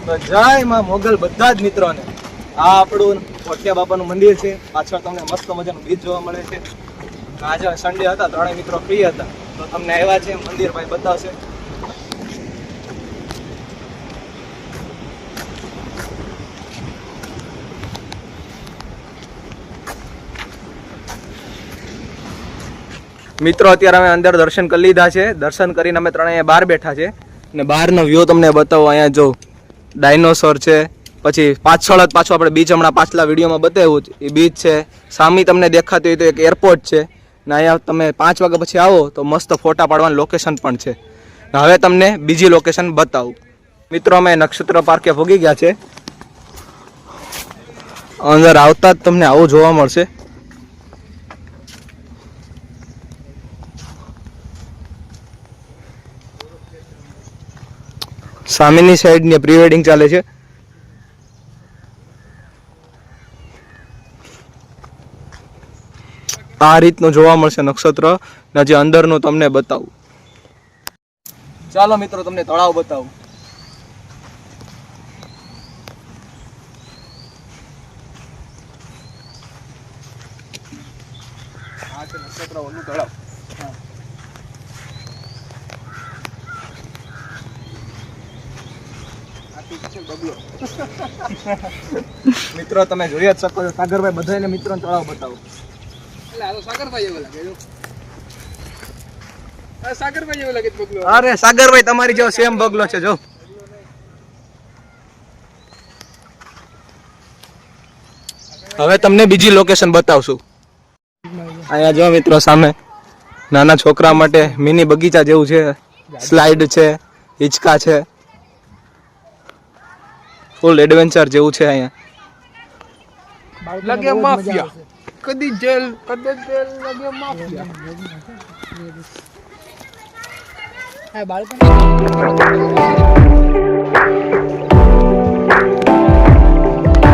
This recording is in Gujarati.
તો જય માં મોગલ બધા જ મિત્રોને. આ આપણું કોઠિયા બાપાનું મંદિર છે. પાછળ તમને મસ્ત મજાનું બીચ જોવા મળે છે. આજે સન્ડે હતા, ત્રણેય મિત્રો ફ્રી હતા, તો તમને આવ્યા છે મંદિર ભાઈ બતાવશે. મિત્રો અત્યારે અમે અંદર દર્શન કરી લીધા છે. દર્શન કરીને અમે ત્રણેય બહાર બેઠા છે અને બહારનો વ્યૂ તમને બતાવો. અહીંયા જો ડાયનોસોર છે, પછી પાછળ જ પાછું આપણે બીચ હમણાં પાછલા વિડીયોમાં બતાવ્યું એ બીચ છે. સામે તમને દેખાતું હોય તો એક એરપોર્ટ છે ને અહીંયા તમે 5 વાગ્યા પછી આવો તો મસ્ત ફોટા પાડવાનું લોકેશન પણ છે. હવે તમને બીજી લોકેશન બતાવું. મિત્રો અમે નક્ષત્ર પાર્કે ભોગી ગયા છે. અંદર આવતા જ તમને આવું જોવા મળશે. સામેની સાઈડ ની પ્રી વેડિંગ ચાલે છે. આ રીતનું જોવા મળશે નક્ષત્ર. જે અંદરનું તમને બતાવું. ચાલો મિત્રો તમને તળાવ બતાવું. આ છે નક્ષત્ર ઓનું તળાવ. મિત્રો તમે જોઈ જ શકો છો. સાગરભાઈ બધાને મિત્રોને તળાવ બતાવો. અરે સાગરભાઈ તમારી જેવો સેમ બગલો છે. જો હવે તમને બીજી લોકેશન બતાવશું. અહીંયા જો મિત્રો સામે નાના છોકરા માટે મિની બગીચા જેવું છે. સ્લાઇડ છે, હિંચકા છે, ફૂલ એડવેન્ચર જેવું છે. અહીંયા લગે માફિયા કદી જેલ કદી જેલ લગે માફિયા. હા બાળકો